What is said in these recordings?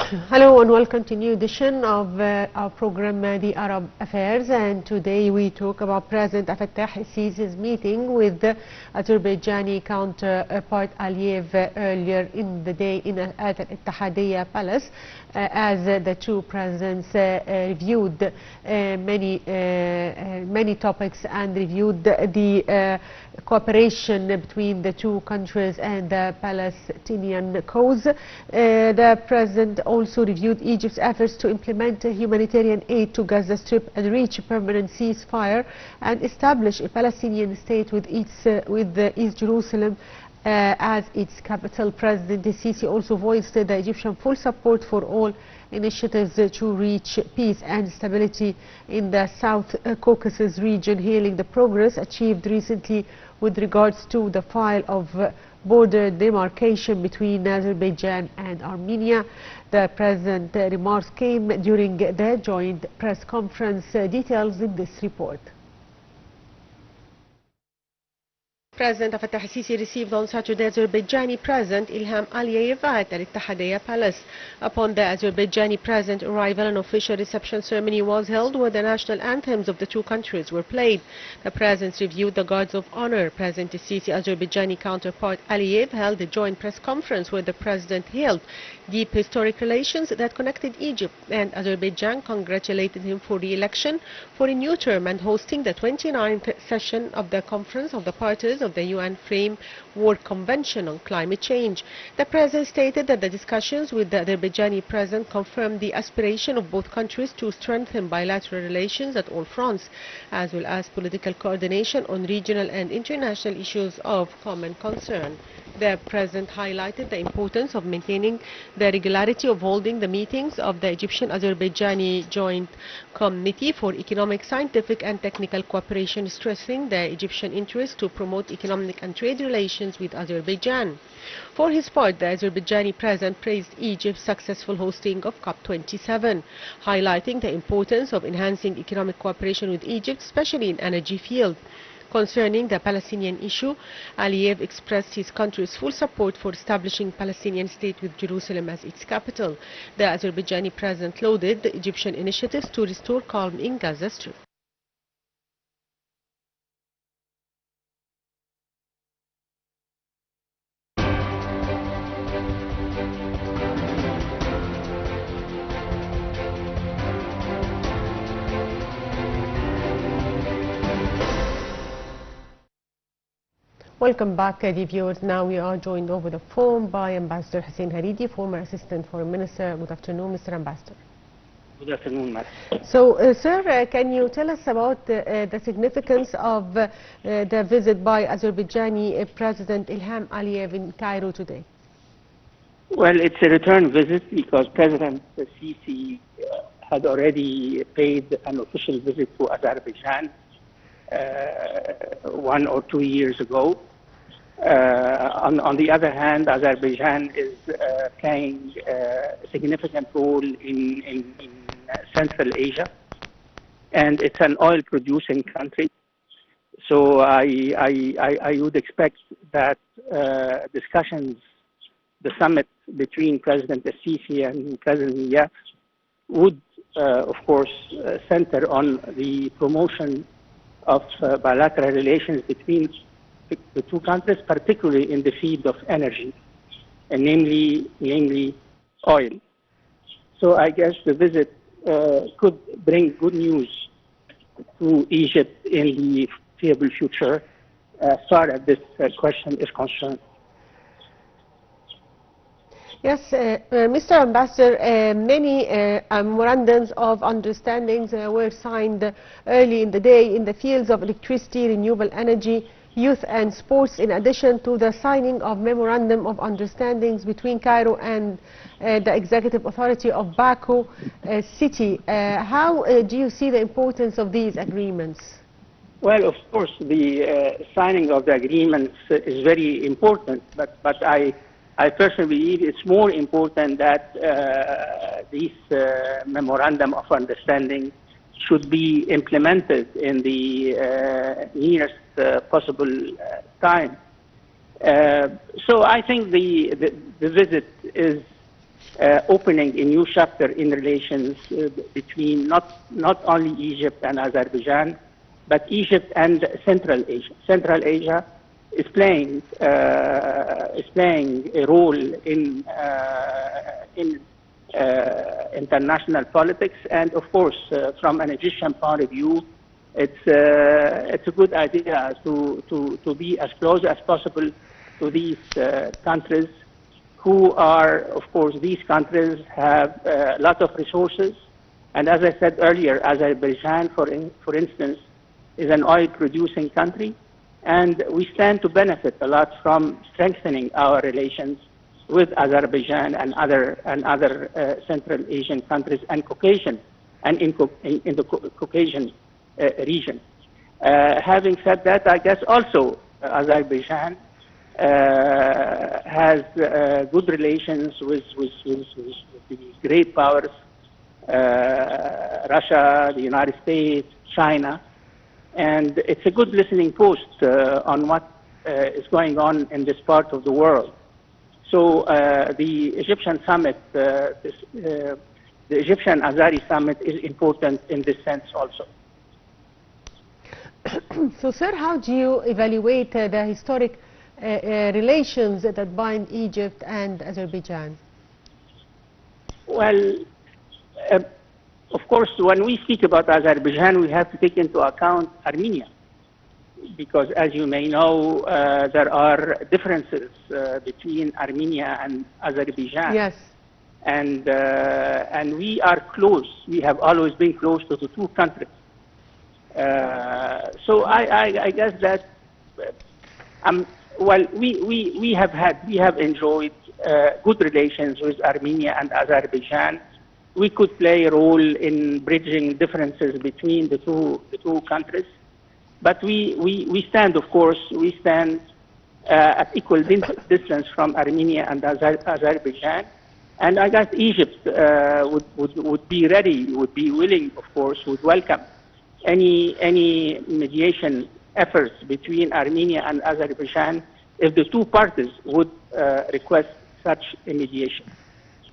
Hello and welcome to a new edition of our program, The Arab Affairs. And today we talk about President Fattah el-Sisi's meeting with the Azerbaijani counterpart Aliyev earlier in the day at Al-Ittihadiyya Palace, as the two presidents reviewed many topics and reviewed the cooperation between the two countries and the Palestinian cause. The President also reviewed Egypt's efforts to implement humanitarian aid to Gaza Strip and reach a permanent ceasefire and establish a Palestinian state with East Jerusalem as its capital. President el-Sisi also voiced the Egyptian full support for all initiatives to reach peace and stability in the South Caucasus region, hailing the progress achieved recently with regards to the file of border demarcation between Azerbaijan and Armenia. The President's remarks came during the joint press conference. Details in this report. President Fattah el-Sisi received on Saturday Azerbaijani President Ilham Aliyev at Al-Ittihadiyya Palace. Upon the Azerbaijani President's arrival, an official reception ceremony was held where the national anthems of the two countries were played. The Presidents reviewed the guards of honor. President el-Sisi Azerbaijani counterpart Aliyev held a joint press conference where the President hailed deep historic relations that connected Egypt and Azerbaijan, congratulated him for re-election for a new term and hosting the 29th session of the Conference of the Parties of the UN Framework Convention on Climate Change. The President stated that the discussions with the Azerbaijani President confirmed the aspiration of both countries to strengthen bilateral relations at all fronts, as well as political coordination on regional and international issues of common concern. The President highlighted the importance of maintaining the regularity of holding the meetings of the Egyptian-Azerbaijani Joint Committee for Economic, Scientific and Technical Cooperation, stressing the Egyptian interest to promote economic and trade relations with Azerbaijan. For his part, the Azerbaijani President praised Egypt's successful hosting of COP27, highlighting the importance of enhancing economic cooperation with Egypt, especially in energy field. Concerning the Palestinian issue, Aliyev expressed his country's full support for establishing a Palestinian state with Jerusalem as its capital. The Azerbaijani President lauded the Egyptian initiatives to restore calm in Gaza Strip. Welcome back, dear viewers. Now we are joined over the phone by Ambassador Hussien Hareedy, former Assistant Foreign Minister. Good afternoon, Mr. Ambassador. Good afternoon, madam. So, sir, can you tell us about the significance of the visit by Azerbaijani President Ilham Aliyev in Cairo today? Well, it's a return visit because President el-Sisi had already paid an official visit to Azerbaijan 1 or 2 years ago. On the other hand, Azerbaijan is playing a significant role in Central Asia, and it's an oil-producing country. So I would expect that discussions, the summit between President el-Sisi and President Aliyev would, of course, center on the promotion of bilateral relations between the two countries, particularly in the field of energy, and namely oil. So I guess the visit could bring good news to Egypt in the foreseeable future as far as this question is concerned. Yes, Mr. Ambassador, many memorandums of understandings were signed early in the day in the fields of electricity, renewable energy, youth and sports, in addition to the signing of memorandum of understandings between Cairo and the Executive Authority of Baku city. How do you see the importance of these agreements? Well, of course, the signing of the agreements is very important, but I personally believe it's more important that these memorandum of understanding should be implemented in the nearest possible time. So I think the visit is opening a new chapter in relations between not only Egypt and Azerbaijan, but Egypt and Central Asia. Central Asia is playing a role in international politics, and of course, from an Egyptian point of view, it's a good idea to be as close as possible to these countries, who are, of course, these countries have a lot of resources, and as I said earlier, Azerbaijan, for instance, is an oil-producing country, and we stand to benefit a lot from strengthening our relations with Azerbaijan and other Central Asian countries and Caucasian and in the Caucasian region. Having said that, I guess also Azerbaijan has good relations with the great powers, Russia, the United States, China, and it's a good listening post on what is going on in this part of the world. So the Egyptian summit, the Egyptian Azari summit is important in this sense also. So, sir, how do you evaluate the historic relations that bind Egypt and Azerbaijan? Well, of course, when we speak about Azerbaijan, we have to take into account Armenia, because as you may know, there are differences between Armenia and Azerbaijan. Yes. And we are close. We have always been close to the two countries. So I guess that well, we have enjoyed good relations with Armenia and Azerbaijan. We could play a role in bridging differences between the two countries, but we stand, of course, at equal distance from Armenia and Azerbaijan, and I guess Egypt would be ready, would be willing, of course, would welcome any mediation efforts between Armenia and Azerbaijan if the two parties would request such a mediation.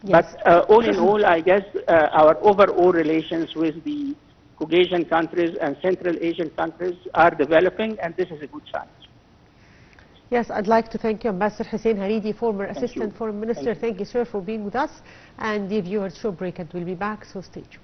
Yes. But all in all, I guess our overall relations with the Caucasian countries and Central Asian countries are developing, and this is a good sign. Yes, I'd like to thank you, Ambassador Hussien Hareedy, former Assistant Foreign Minister. Thank you, sir, for being with us. And the viewers, short break, and we'll be back, so stay tuned.